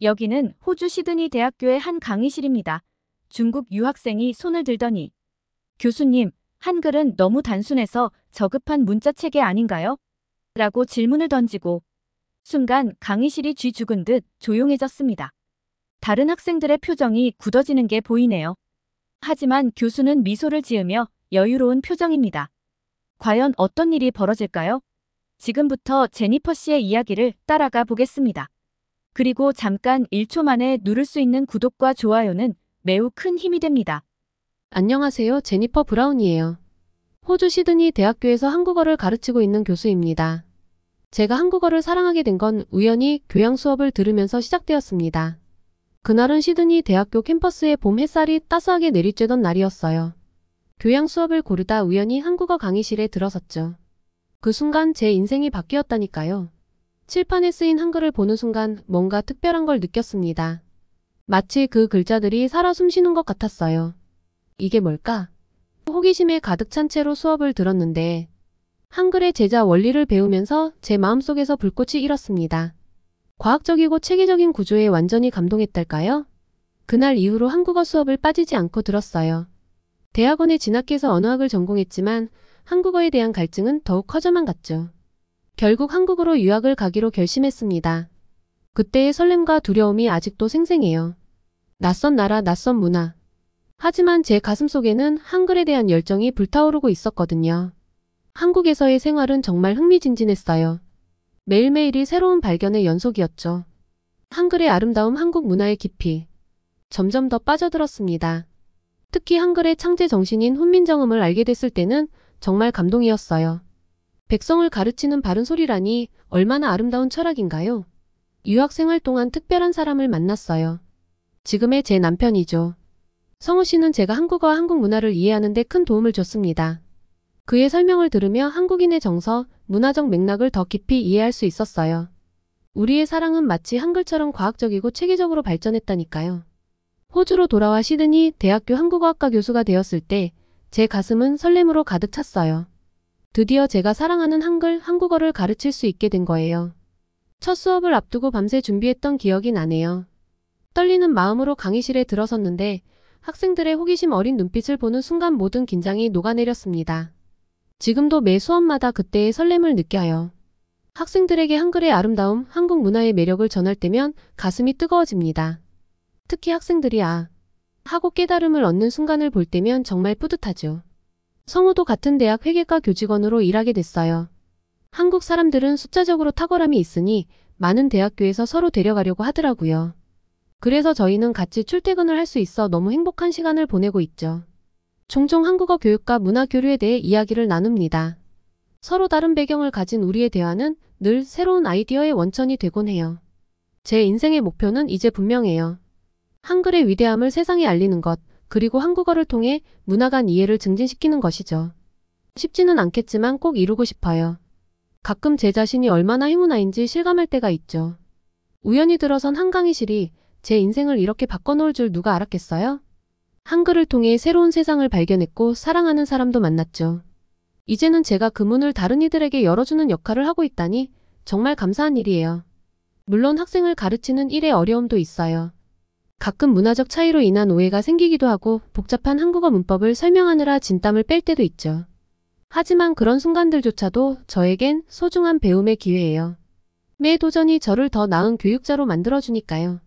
여기는 호주 시드니 대학교의 한 강의실입니다. 중국 유학생이 손을 들더니 교수님, 한글은 너무 단순해서 저급한 문자체계 아닌가요? 라고 질문을 던지고 순간 강의실이 쥐 죽은 듯 조용해졌습니다. 다른 학생들의 표정이 굳어지는 게 보이네요. 하지만 교수는 미소를 지으며 여유로운 표정입니다. 과연 어떤 일이 벌어질까요? 지금부터 제니퍼 씨의 이야기를 따라가 보겠습니다. 그리고 잠깐 1초 만에 누를 수 있는 구독과 좋아요는 매우 큰 힘이 됩니다. 안녕하세요. 제니퍼 브라운이에요. 호주 시드니 대학교에서 한국어를 가르치고 있는 교수입니다. 제가 한국어를 사랑하게 된 건 우연히 교양 수업을 들으면서 시작되었습니다. 그날은 시드니 대학교 캠퍼스에 봄 햇살이 따스하게 내리쬐던 날이었어요. 교양 수업을 고르다 우연히 한국어 강의실에 들어섰죠. 그 순간 제 인생이 바뀌었다니까요. 칠판에 쓰인 한글을 보는 순간 뭔가 특별한 걸 느꼈습니다. 마치 그 글자들이 살아 숨쉬는 것 같았어요. 이게 뭘까? 호기심에 가득 찬 채로 수업을 들었는데 한글의 제자 원리를 배우면서 제 마음속에서 불꽃이 일었습니다. 과학적이고 체계적인 구조에 완전히 감동했달까요? 그날 이후로 한국어 수업을 빠지지 않고 들었어요. 대학원에 진학해서 언어학을 전공했지만 한국어에 대한 갈증은 더욱 커져만 갔죠. 결국 한국으로 유학을 가기로 결심했습니다. 그때의 설렘과 두려움이 아직도 생생해요. 낯선 나라, 낯선 문화. 하지만 제 가슴속에는 한글에 대한 열정이 불타오르고 있었거든요. 한국에서의 생활은 정말 흥미진진했어요. 매일매일이 새로운 발견의 연속이었죠. 한글의 아름다움, 한국 문화의 깊이. 점점 더 빠져들었습니다. 특히 한글의 창제 정신인 훈민정음을 알게 됐을 때는 정말 감동이었어요. 백성을 가르치는 바른 소리라니 얼마나 아름다운 철학인가요? 유학생활 동안 특별한 사람을 만났어요. 지금의 제 남편이죠. 성우 씨는 제가 한국어와 한국 문화를 이해하는 데 큰 도움을 줬습니다. 그의 설명을 들으며 한국인의 정서, 문화적 맥락을 더 깊이 이해할 수 있었어요. 우리의 사랑은 마치 한글처럼 과학적이고 체계적으로 발전했다니까요. 호주로 돌아와 시드니 대학교 한국어학과 교수가 되었을 때 제 가슴은 설렘으로 가득 찼어요. 드디어 제가 사랑하는 한글, 한국어를 가르칠 수 있게 된 거예요. 첫 수업을 앞두고 밤새 준비했던 기억이 나네요. 떨리는 마음으로 강의실에 들어섰는데 학생들의 호기심 어린 눈빛을 보는 순간 모든 긴장이 녹아내렸습니다. 지금도 매 수업마다 그때의 설렘을 느껴요. 학생들에게 한글의 아름다움, 한국 문화의 매력을 전할 때면 가슴이 뜨거워집니다. 특히 학생들이 하고 깨달음을 얻는 순간을 볼 때면 정말 뿌듯하죠. 성우도 같은 대학 회계과 교직원으로 일하게 됐어요. 한국 사람들은 숫자적으로 탁월함이 있으니 많은 대학교에서 서로 데려가려고 하더라고요. 그래서 저희는 같이 출퇴근을 할 수 있어 너무 행복한 시간을 보내고 있죠. 종종 한국어 교육과 문화 교류에 대해 이야기를 나눕니다. 서로 다른 배경을 가진 우리의 대화는 늘 새로운 아이디어의 원천이 되곤 해요. 제 인생의 목표는 이제 분명해요. 한글의 위대함을 세상에 알리는 것, 그리고 한국어를 통해 문화 간 이해를 증진시키는 것이죠. 쉽지는 않겠지만 꼭 이루고 싶어요. 가끔 제 자신이 얼마나 행운아인지 실감할 때가 있죠. 우연히 들어선 한 강의실이 제 인생을 이렇게 바꿔놓을 줄 누가 알았겠어요? 한글을 통해 새로운 세상을 발견했고 사랑하는 사람도 만났죠. 이제는 제가 그 문을 다른 이들에게 열어주는 역할을 하고 있다니 정말 감사한 일이에요. 물론 학생을 가르치는 일의 어려움도 있어요. 가끔 문화적 차이로 인한 오해가 생기기도 하고 복잡한 한국어 문법을 설명하느라 진땀을 뺄 때도 있죠. 하지만 그런 순간들조차도 저에겐 소중한 배움의 기회예요. 매 도전이 저를 더 나은 교육자로 만들어주니까요.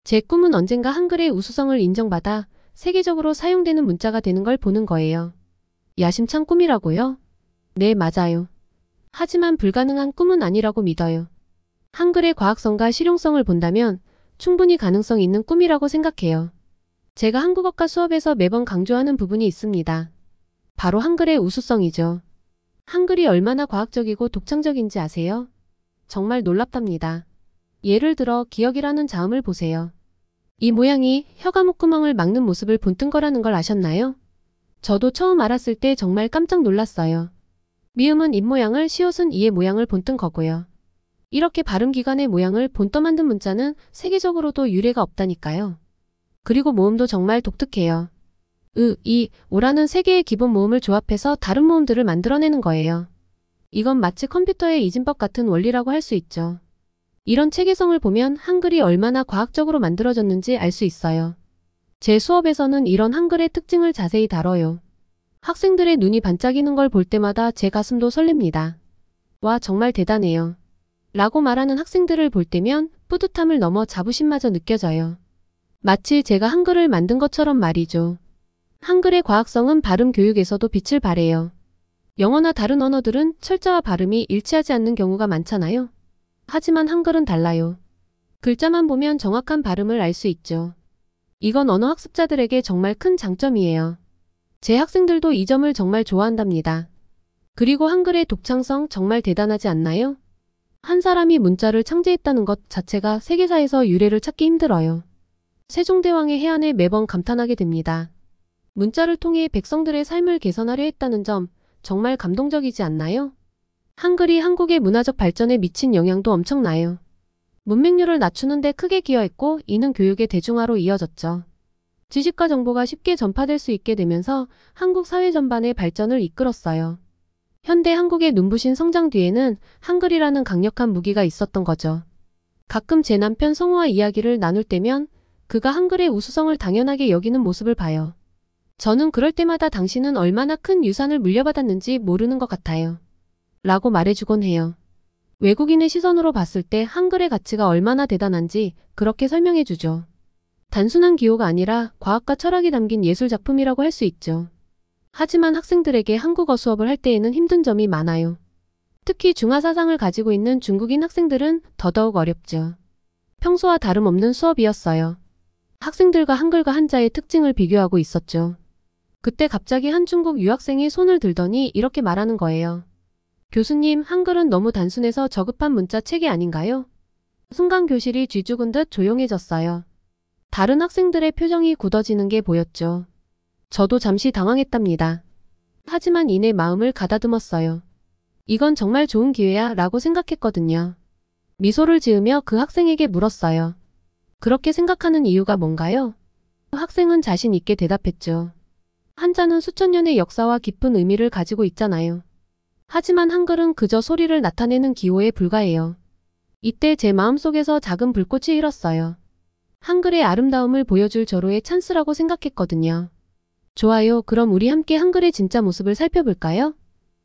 제 꿈은 언젠가 한글의 우수성을 인정받아 세계적으로 사용되는 문자가 되는 걸 보는 거예요. 야심찬 꿈이라고요? 네, 맞아요. 하지만 불가능한 꿈은 아니라고 믿어요. 한글의 과학성과 실용성을 본다면 충분히 가능성 있는 꿈이라고 생각해요. 제가 한국어과 수업에서 매번 강조하는 부분이 있습니다. 바로 한글의 우수성이죠. 한글이 얼마나 과학적이고 독창적인지 아세요? 정말 놀랍답니다. 예를 들어 기역이라는 자음을 보세요. 이 모양이 혀가 목구멍을 막는 모습을 본뜬 거라는 걸 아셨나요? 저도 처음 알았을 때 정말 깜짝 놀랐어요. 미음은 입 모양을, 시옷은 이의 모양을 본뜬 거고요. 이렇게 발음기관의 모양을 본떠 만든 문자는 세계적으로도 유례가 없다니까요. 그리고 모음도 정말 독특해요. 이, 오라는 세 개의 기본 모음을 조합해서 다른 모음들을 만들어내는 거예요. 이건 마치 컴퓨터의 이진법 같은 원리라고 할 수 있죠. 이런 체계성을 보면 한글이 얼마나 과학적으로 만들어졌는지 알 수 있어요. 제 수업에서는 이런 한글의 특징을 자세히 다뤄요. 학생들의 눈이 반짝이는 걸 볼 때마다 제 가슴도 설렙니다. 와, 정말 대단해요. 라고 말하는 학생들을 볼 때면 뿌듯함을 넘어 자부심마저 느껴져요. 마치 제가 한글을 만든 것처럼 말이죠. 한글의 과학성은 발음 교육에서도 빛을 발해요. 영어나 다른 언어들은 철자와 발음이 일치하지 않는 경우가 많잖아요. 하지만 한글은 달라요. 글자만 보면 정확한 발음을 알 수 있죠. 이건 언어 학습자들에게 정말 큰 장점이에요. 제 학생들도 이 점을 정말 좋아한답니다. 그리고 한글의 독창성 정말 대단하지 않나요? 한 사람이 문자를 창제했다는 것 자체가 세계사에서 유래를 찾기 힘들어요. 세종대왕의 해안에 매번 감탄하게 됩니다. 문자를 통해 백성들의 삶을 개선하려 했다는 점 정말 감동적이지 않나요? 한글이 한국의 문화적 발전에 미친 영향도 엄청나요. 문맹률을 낮추는 데 크게 기여했고 이는 교육의 대중화로 이어졌죠. 지식과 정보가 쉽게 전파될 수 있게 되면서 한국 사회 전반의 발전을 이끌었어요. 현대 한국의 눈부신 성장 뒤에는 한글이라는 강력한 무기가 있었던 거죠. 가끔 제 남편 성우와 이야기를 나눌 때면 그가 한글의 우수성을 당연하게 여기는 모습을 봐요. 저는 그럴 때마다 당신은 얼마나 큰 유산을 물려받았는지 모르는 것 같아요. 라고 말해주곤 해요. 외국인의 시선으로 봤을 때 한글의 가치가 얼마나 대단한지 그렇게 설명해주죠. 단순한 기호가 아니라 과학과 철학이 담긴 예술작품이라고 할 수 있죠. 하지만 학생들에게 한국어 수업을 할 때에는 힘든 점이 많아요. 특히 중화 사상을 가지고 있는 중국인 학생들은 더더욱 어렵죠. 평소와 다름없는 수업이었어요. 학생들과 한글과 한자의 특징을 비교하고 있었죠. 그때 갑자기 한 중국 유학생이 손을 들더니 이렇게 말하는 거예요. 교수님, 한글은 너무 단순해서 저급한 문자 체계 아닌가요? 순간 교실이 쥐죽은 듯 조용해졌어요. 다른 학생들의 표정이 굳어지는 게 보였죠. 저도 잠시 당황했답니다. 하지만 이내 마음을 가다듬었어요. 이건 정말 좋은 기회야 라고 생각했거든요. 미소를 지으며 그 학생에게 물었어요. 그렇게 생각하는 이유가 뭔가요? 학생은 자신 있게 대답했죠. 한자는 수천 년의 역사와 깊은 의미를 가지고 있잖아요. 하지만 한글은 그저 소리를 나타내는 기호에 불과해요. 이때 제 마음속에서 작은 불꽃이 일었어요. 한글의 아름다움을 보여줄 절호의 찬스라고 생각했거든요. 좋아요, 그럼 우리 함께 한글의 진짜 모습을 살펴볼까요?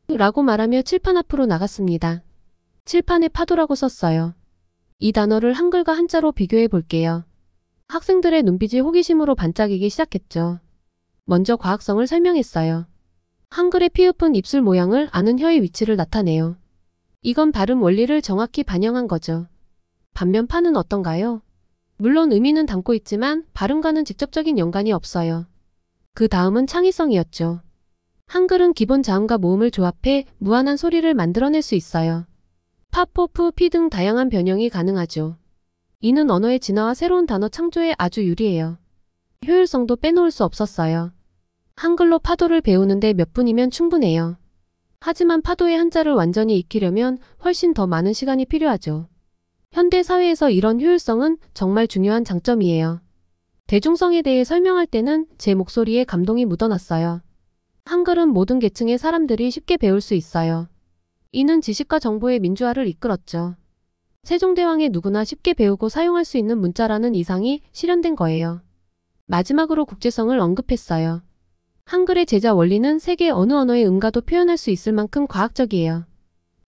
라고 말하며 칠판 앞으로 나갔습니다. 칠판에 파도라고 썼어요. 이 단어를 한글과 한자로 비교해 볼게요. 학생들의 눈빛이 호기심으로 반짝이기 시작했죠. 먼저 과학성을 설명했어요. 한글의 피읍은 입술 모양을 아는 혀의 위치를 나타내요. 이건 발음 원리를 정확히 반영한 거죠. 반면 파는 어떤가요? 물론 의미는 담고 있지만 발음과는 직접적인 연관이 없어요. 그 다음은 창의성이었죠. 한글은 기본 자음과 모음을 조합해 무한한 소리를 만들어낼 수 있어요. 파, 포, 푸, 피 등 다양한 변형이 가능하죠. 이는 언어의 진화와 새로운 단어 창조에 아주 유리해요. 효율성도 빼놓을 수 없었어요. 한글로 파도를 배우는데 몇 분이면 충분해요. 하지만 파도의 한자를 완전히 익히려면 훨씬 더 많은 시간이 필요하죠. 현대 사회에서 이런 효율성은 정말 중요한 장점이에요. 대중성에 대해 설명할 때는 제 목소리에 감동이 묻어났어요. 한글은 모든 계층의 사람들이 쉽게 배울 수 있어요. 이는 지식과 정보의 민주화를 이끌었죠. 세종대왕의 누구나 쉽게 배우고 사용할 수 있는 문자라는 이상이 실현된 거예요. 마지막으로 국제성을 언급했어요. 한글의 제자 원리는 세계 어느 언어의 음가도 표현할 수 있을 만큼 과학적이에요.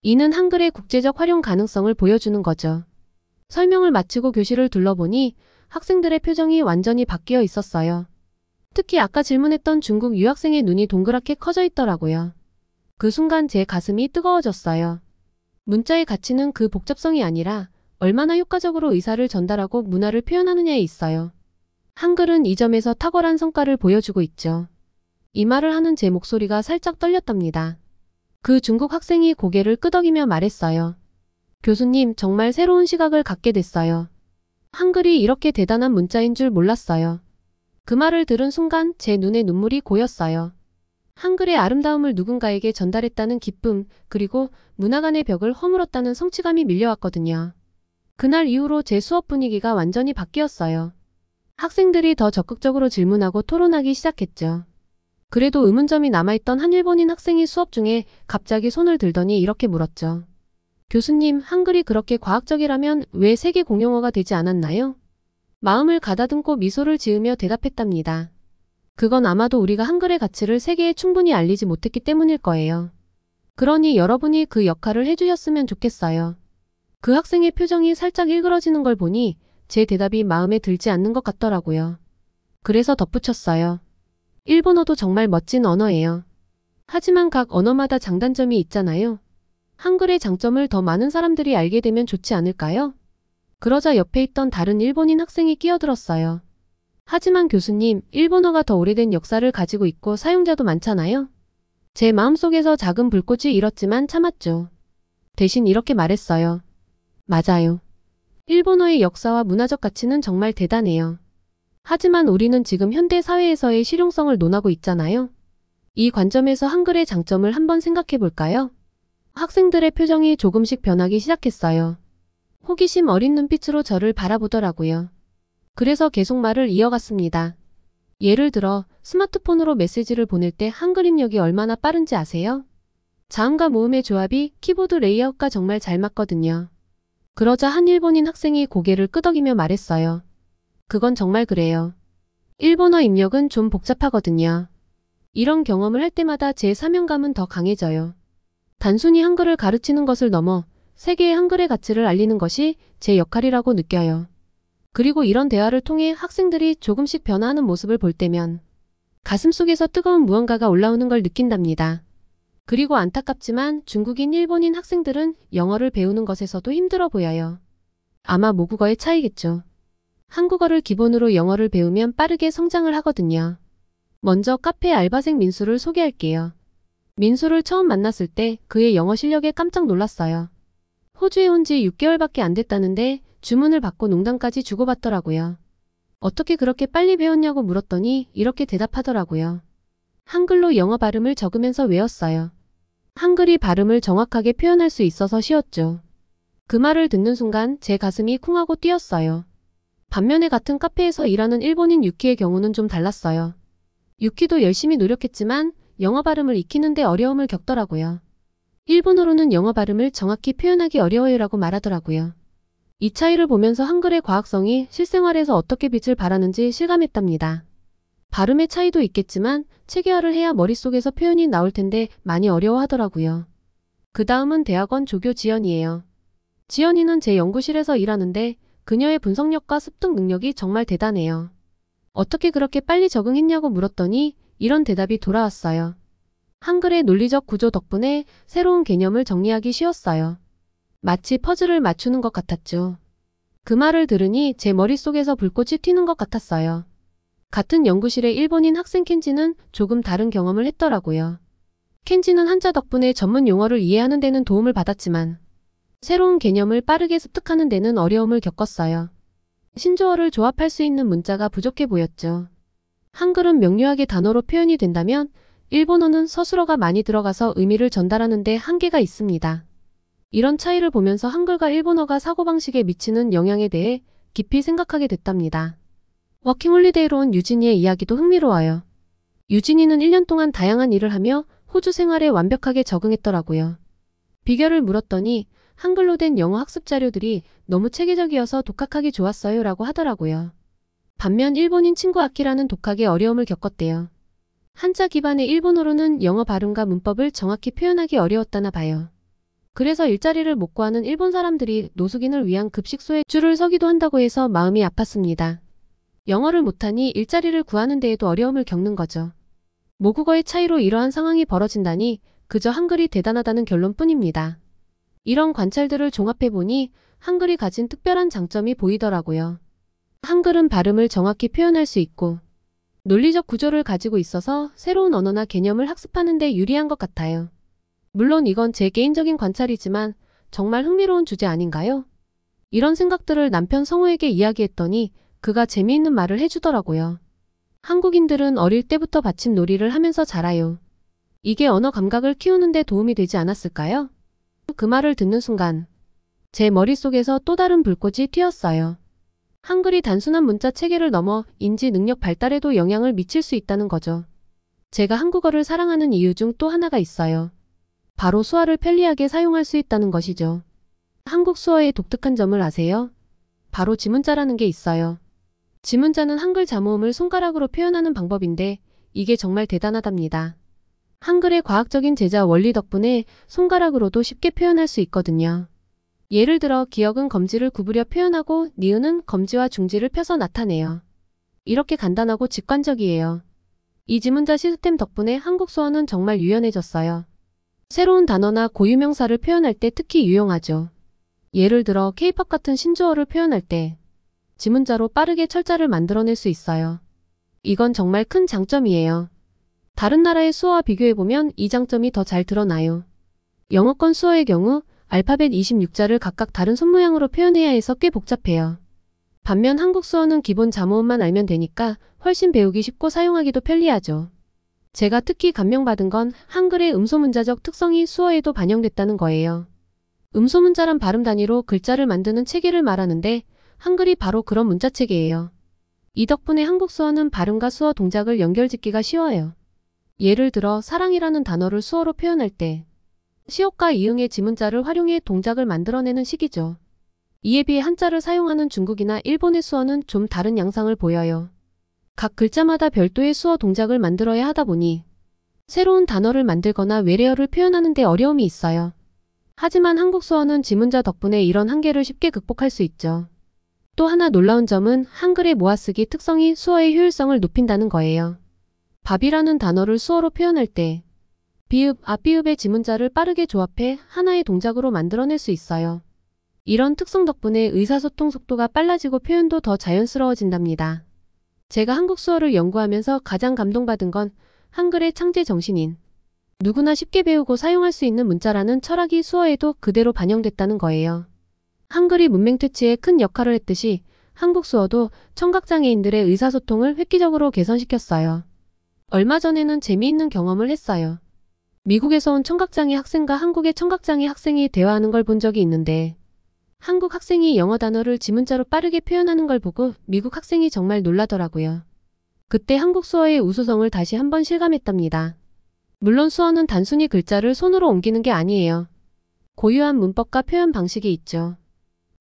이는 한글의 국제적 활용 가능성을 보여주는 거죠. 설명을 마치고 교실을 둘러보니 학생들의 표정이 완전히 바뀌어 있었어요. 특히 아까 질문했던 중국 유학생의 눈이 동그랗게 커져 있더라고요. 그 순간 제 가슴이 뜨거워졌어요. 문자의 가치는 그 복잡성이 아니라 얼마나 효과적으로 의사를 전달하고 문화를 표현하느냐에 있어요. 한글은 이 점에서 탁월한 성과를 보여주고 있죠. 이 말을 하는 제 목소리가 살짝 떨렸답니다. 그 중국 학생이 고개를 끄덕이며 말했어요. 교수님, 정말 새로운 시각을 갖게 됐어요. 한글이 이렇게 대단한 문자인 줄 몰랐어요. 그 말을 들은 순간 제 눈에 눈물이 고였어요. 한글의 아름다움을 누군가에게 전달했다는 기쁨, 그리고 문화 간의 벽을 허물었다는 성취감이 밀려왔거든요. 그날 이후로 제 수업 분위기가 완전히 바뀌었어요. 학생들이 더 적극적으로 질문하고 토론하기 시작했죠. 그래도 의문점이 남아있던 한 일본인 학생이 수업 중에 갑자기 손을 들더니 이렇게 물었죠. 교수님, 한글이 그렇게 과학적이라면 왜 세계 공용어가 되지 않았나요? 마음을 가다듬고 미소를 지으며 대답했답니다. 그건 아마도 우리가 한글의 가치를 세계에 충분히 알리지 못했기 때문일 거예요. 그러니 여러분이 그 역할을 해주셨으면 좋겠어요. 그 학생의 표정이 살짝 일그러지는 걸 보니 제 대답이 마음에 들지 않는 것 같더라고요. 그래서 덧붙였어요. 일본어도 정말 멋진 언어예요. 하지만 각 언어마다 장단점이 있잖아요. 한글의 장점을 더 많은 사람들이 알게 되면 좋지 않을까요? 그러자 옆에 있던 다른 일본인 학생이 끼어들었어요. 하지만 교수님, 일본어가 더 오래된 역사를 가지고 있고 사용자도 많잖아요. 제 마음속에서 작은 불꽃이 일었지만 참았죠. 대신 이렇게 말했어요. 맞아요. 일본어의 역사와 문화적 가치는 정말 대단해요. 하지만 우리는 지금 현대 사회에서의 실용성을 논하고 있잖아요. 이 관점에서 한글의 장점을 한번 생각해 볼까요? 학생들의 표정이 조금씩 변하기 시작했어요. 호기심 어린 눈빛으로 저를 바라보더라고요. 그래서 계속 말을 이어갔습니다. 예를 들어 스마트폰으로 메시지를 보낼 때 한글 입력이 얼마나 빠른지 아세요? 자음과 모음의 조합이 키보드 레이아웃과 정말 잘 맞거든요. 그러자 한 일본인 학생이 고개를 끄덕이며 말했어요. 그건 정말 그래요. 일본어 입력은 좀 복잡하거든요. 이런 경험을 할 때마다 제 사명감은 더 강해져요. 단순히 한글을 가르치는 것을 넘어 세계의 한글의 가치를 알리는 것이 제 역할이라고 느껴요. 그리고 이런 대화를 통해 학생들이 조금씩 변화하는 모습을 볼 때면 가슴속에서 뜨거운 무언가가 올라오는 걸 느낀답니다. 그리고 안타깝지만 중국인, 일본인 학생들은 영어를 배우는 것에서도 힘들어 보여요. 아마 모국어의 차이겠죠. 한국어를 기본으로 영어를 배우면 빠르게 성장을 하거든요. 먼저 카페 알바생 민수를 소개할게요. 민수를 처음 만났을 때 그의 영어 실력에 깜짝 놀랐어요. 호주에 온 지 6개월밖에 안 됐다는데 주문을 받고 농담까지 주고받더라고요. 어떻게 그렇게 빨리 배웠냐고 물었더니 이렇게 대답하더라고요. 한글로 영어 발음을 적으면서 외웠어요. 한글이 발음을 정확하게 표현할 수 있어서 쉬웠죠. 그 말을 듣는 순간 제 가슴이 쿵하고 뛰었어요. 반면에 같은 카페에서 일하는 일본인 유키의 경우는 좀 달랐어요. 유키도 열심히 노력했지만 영어 발음을 익히는데 어려움을 겪더라고요. 일본어로는 영어 발음을 정확히 표현하기 어려워요라고 말하더라고요. 이 차이를 보면서 한글의 과학성이 실생활에서 어떻게 빛을 발하는지 실감했답니다. 발음의 차이도 있겠지만 체계화를 해야 머릿속에서 표현이 나올 텐데 많이 어려워하더라고요. 그 다음은 대학원 조교 지연이에요. 지연이는 제 연구실에서 일하는데 그녀의 분석력과 습득 능력이 정말 대단해요. 어떻게 그렇게 빨리 적응했냐고 물었더니 이런 대답이 돌아왔어요. 한글의 논리적 구조 덕분에 새로운 개념을 정리하기 쉬웠어요. 마치 퍼즐을 맞추는 것 같았죠. 그 말을 들으니 제 머릿속에서 불꽃이 튀는 것 같았어요. 같은 연구실의 일본인 학생 켄지는 조금 다른 경험을 했더라고요. 켄지는 한자 덕분에 전문 용어를 이해하는 데는 도움을 받았지만 새로운 개념을 빠르게 습득하는 데는 어려움을 겪었어요. 신조어를 조합할 수 있는 문자가 부족해 보였죠. 한글은 명료하게 단어로 표현이 된다면 일본어는 서술어가 많이 들어가서 의미를 전달하는 데 한계가 있습니다. 이런 차이를 보면서 한글과 일본어가 사고방식에 미치는 영향에 대해 깊이 생각하게 됐답니다. 워킹홀리데이로 온 유진이의 이야기도 흥미로워요. 유진이는 1년 동안 다양한 일을 하며 호주 생활에 완벽하게 적응했더라고요. 비결을 물었더니 한글로 된 영어 학습 자료들이 너무 체계적이어서 독학하기 좋았어요 라고 하더라고요. 반면 일본인 친구 아키라는 독학에 어려움을 겪었대요. 한자 기반의 일본어로는 영어 발음과 문법을 정확히 표현하기 어려웠다나 봐요. 그래서 일자리를 못 구하는 일본 사람들이 노숙인을 위한 급식소에 줄을 서기도 한다고 해서 마음이 아팠습니다. 영어를 못하니 일자리를 구하는 데에도 어려움을 겪는 거죠. 모국어의 차이로 이러한 상황이 벌어진다니 그저 한글이 대단하다는 결론뿐입니다. 이런 관찰들을 종합해보니 한글이 가진 특별한 장점이 보이더라고요. 한글은 발음을 정확히 표현할 수 있고 논리적 구조를 가지고 있어서 새로운 언어나 개념을 학습하는 데 유리한 것 같아요. 물론 이건 제 개인적인 관찰이지만 정말 흥미로운 주제 아닌가요? 이런 생각들을 남편 성우에게 이야기했더니 그가 재미있는 말을 해주더라고요. 한국인들은 어릴 때부터 받침놀이를 하면서 자라요. 이게 언어 감각을 키우는 데 도움이 되지 않았을까요? 그 말을 듣는 순간 제 머릿속에서 또 다른 불꽃이 튀었어요. 한글이 단순한 문자 체계를 넘어 인지 능력 발달에도 영향을 미칠 수 있다는 거죠. 제가 한국어를 사랑하는 이유 중 또 하나가 있어요. 바로 수화를 편리하게 사용할 수 있다는 것이죠. 한국 수어의 독특한 점을 아세요? 바로 지문자라는 게 있어요. 지문자는 한글 자모음을 손가락으로 표현하는 방법인데 이게 정말 대단하답니다. 한글의 과학적인 제자 원리 덕분에 손가락으로도 쉽게 표현할 수 있거든요. 예를 들어 기역은 검지를 구부려 표현하고 니은은 검지와 중지를 펴서 나타내요. 이렇게 간단하고 직관적이에요. 이 지문자 시스템 덕분에 한국 수어는 정말 유연해졌어요. 새로운 단어나 고유명사를 표현할 때 특히 유용하죠. 예를 들어 K-팝 같은 신조어를 표현할 때 지문자로 빠르게 철자를 만들어낼 수 있어요. 이건 정말 큰 장점이에요. 다른 나라의 수어와 비교해보면 이 장점이 더 잘 드러나요. 영어권 수어의 경우 알파벳 26자를 각각 다른 손모양으로 표현해야 해서 꽤 복잡해요. 반면 한국 수어는 기본 자모음만 알면 되니까 훨씬 배우기 쉽고 사용하기도 편리하죠. 제가 특히 감명받은 건 한글의 음소문자적 특성이 수어에도 반영됐다는 거예요. 음소문자란 발음 단위로 글자를 만드는 체계를 말하는데 한글이 바로 그런 문자 체계예요. 이 덕분에 한국 수어는 발음과 수어 동작을 연결짓기가 쉬워요. 예를 들어 사랑이라는 단어를 수어로 표현할 때 시옷과 이응의 지문자를 활용해 동작을 만들어내는 식이죠. 이에 비해 한자를 사용하는 중국이나 일본의 수어는 좀 다른 양상을 보여요. 각 글자마다 별도의 수어 동작을 만들어야 하다 보니 새로운 단어를 만들거나 외래어를 표현하는 데 어려움이 있어요. 하지만 한국 수어는 지문자 덕분에 이런 한계를 쉽게 극복할 수 있죠. 또 하나 놀라운 점은 한글의 모아쓰기 특성이 수어의 효율성을 높인다는 거예요. 밥이라는 단어를 수어로 표현할 때 비읍, 앞비읍의 지문자를 빠르게 조합해 하나의 동작으로 만들어낼 수 있어요. 이런 특성 덕분에 의사소통 속도가 빨라지고 표현도 더 자연스러워진답니다. 제가 한국 수어를 연구하면서 가장 감동받은 건 한글의 창제 정신인 누구나 쉽게 배우고 사용할 수 있는 문자라는 철학이 수어에도 그대로 반영됐다는 거예요. 한글이 문맹 퇴치에 큰 역할을 했듯이 한국 수어도 청각장애인들의 의사소통을 획기적으로 개선시켰어요. 얼마 전에는 재미있는 경험을 했어요. 미국에서 온 청각장애 학생과 한국의 청각장애 학생이 대화하는 걸 본 적이 있는데 한국 학생이 영어 단어를 지문자로 빠르게 표현하는 걸 보고 미국 학생이 정말 놀라더라고요. 그때 한국 수어의 우수성을 다시 한번 실감했답니다. 물론 수어는 단순히 글자를 손으로 옮기는 게 아니에요. 고유한 문법과 표현 방식이 있죠.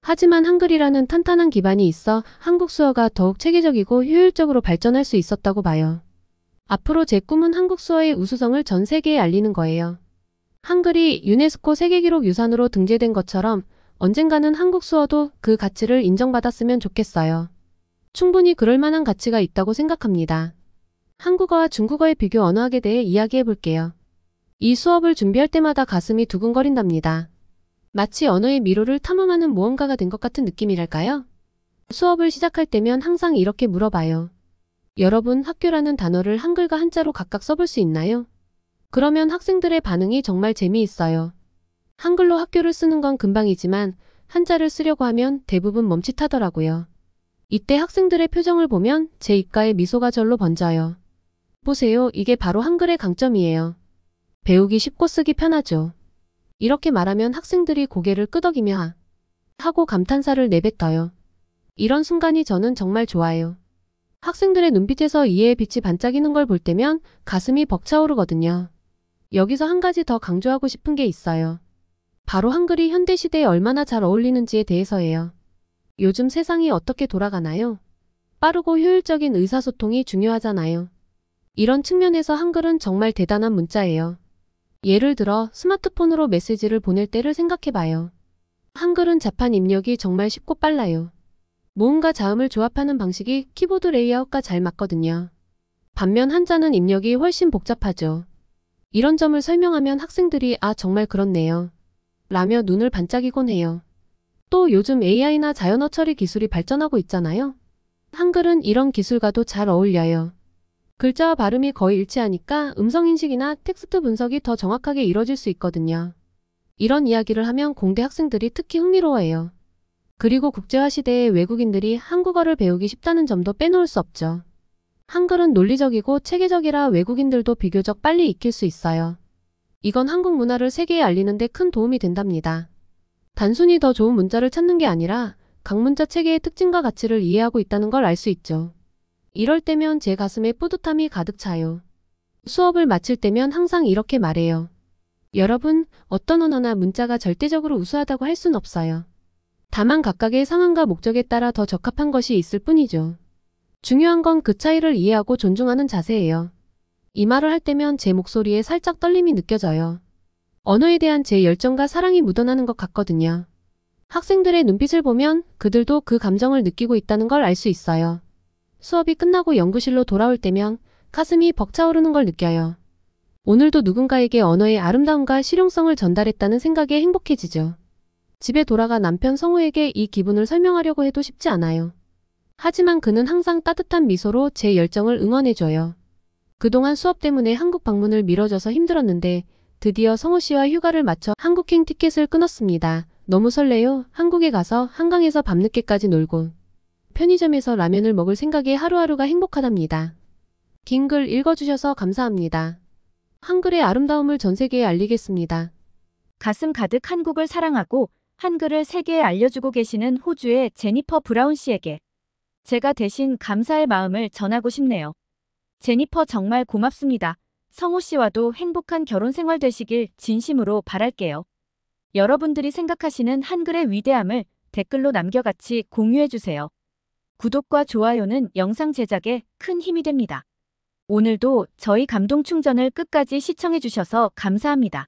하지만 한글이라는 탄탄한 기반이 있어 한국 수어가 더욱 체계적이고 효율적으로 발전할 수 있었다고 봐요. 앞으로 제 꿈은 한국 수어의 우수성을 전 세계에 알리는 거예요. 한글이 유네스코 세계기록 유산으로 등재된 것처럼 언젠가는 한국 수어도 그 가치를 인정받았으면 좋겠어요. 충분히 그럴 만한 가치가 있다고 생각합니다. 한국어와 중국어의 비교 언어학에 대해 이야기해 볼게요. 이 수업을 준비할 때마다 가슴이 두근거린답니다. 마치 언어의 미로를 탐험하는 모험가가 된 것 같은 느낌이랄까요? 수업을 시작할 때면 항상 이렇게 물어봐요. 여러분, 학교라는 단어를 한글과 한자로 각각 써볼 수 있나요? 그러면 학생들의 반응이 정말 재미있어요. 한글로 학교를 쓰는 건 금방이지만 한자를 쓰려고 하면 대부분 멈칫하더라고요. 이때 학생들의 표정을 보면 제 입가에 미소가 절로 번져요. 보세요, 이게 바로 한글의 강점이에요. 배우기 쉽고 쓰기 편하죠. 이렇게 말하면 학생들이 고개를 끄덕이며 하고 감탄사를 내뱉어요. 이런 순간이 저는 정말 좋아요. 학생들의 눈빛에서 이해의 빛이 반짝이는 걸 볼 때면 가슴이 벅차오르거든요. 여기서 한 가지 더 강조하고 싶은 게 있어요. 바로 한글이 현대시대에 얼마나 잘 어울리는지에 대해서예요. 요즘 세상이 어떻게 돌아가나요? 빠르고 효율적인 의사소통이 중요하잖아요. 이런 측면에서 한글은 정말 대단한 문자예요. 예를 들어 스마트폰으로 메시지를 보낼 때를 생각해봐요. 한글은 자판 입력이 정말 쉽고 빨라요. 모음과 자음을 조합하는 방식이 키보드 레이아웃과 잘 맞거든요. 반면 한자는 입력이 훨씬 복잡하죠. 이런 점을 설명하면 학생들이 아 정말 그렇네요 라며 눈을 반짝이곤 해요. 또 요즘 AI나 자연어 처리 기술이 발전하고 있잖아요. 한글은 이런 기술과도 잘 어울려요. 글자와 발음이 거의 일치하니까 음성인식이나 텍스트 분석이 더 정확하게 이뤄질 수 있거든요. 이런 이야기를 하면 공대 학생들이 특히 흥미로워해요. 그리고 국제화 시대에 외국인들이 한국어를 배우기 쉽다는 점도 빼놓을 수 없죠. 한글은 논리적이고 체계적이라 외국인들도 비교적 빨리 익힐 수 있어요. 이건 한국 문화를 세계에 알리는 데 큰 도움이 된답니다. 단순히 더 좋은 문자를 찾는 게 아니라 각 문자 체계의 특징과 가치를 이해하고 있다는 걸 알 수 있죠. 이럴 때면 제 가슴에 뿌듯함이 가득 차요. 수업을 마칠 때면 항상 이렇게 말해요. 여러분, 어떤 언어나 문자가 절대적으로 우수하다고 할 순 없어요. 다만 각각의 상황과 목적에 따라 더 적합한 것이 있을 뿐이죠. 중요한 건 그 차이를 이해하고 존중하는 자세예요. 이 말을 할 때면 제 목소리에 살짝 떨림이 느껴져요. 언어에 대한 제 열정과 사랑이 묻어나는 것 같거든요. 학생들의 눈빛을 보면 그들도 그 감정을 느끼고 있다는 걸 알 수 있어요. 수업이 끝나고 연구실로 돌아올 때면 가슴이 벅차오르는 걸 느껴요. 오늘도 누군가에게 언어의 아름다움과 실용성을 전달했다는 생각에 행복해지죠. 집에 돌아가 남편 성우에게 이 기분을 설명하려고 해도 쉽지 않아요. 하지만 그는 항상 따뜻한 미소로 제 열정을 응원해줘요. 그동안 수업 때문에 한국 방문을 미뤄져서 힘들었는데 드디어 성우 씨와 휴가를 맞춰 한국행 티켓을 끊었습니다. 너무 설레요. 한국에 가서 한강에서 밤늦게까지 놀고 편의점에서 라면을 먹을 생각에 하루하루가 행복하답니다. 긴 글 읽어주셔서 감사합니다. 한글의 아름다움을 전 세계에 알리겠습니다. 가슴 가득 한국을 사랑하고 한글을 세계에 알려주고 계시는 호주의 제니퍼 브라운 씨에게 제가 대신 감사의 마음을 전하고 싶네요. 제니퍼 정말 고맙습니다. 성우 씨와도 행복한 결혼 생활 되시길 진심으로 바랄게요. 여러분들이 생각하시는 한글의 위대함을 댓글로 남겨 같이 공유해주세요. 구독과 좋아요는 영상 제작에 큰 힘이 됩니다. 오늘도 저희 감동 충전을 끝까지 시청해주셔서 감사합니다.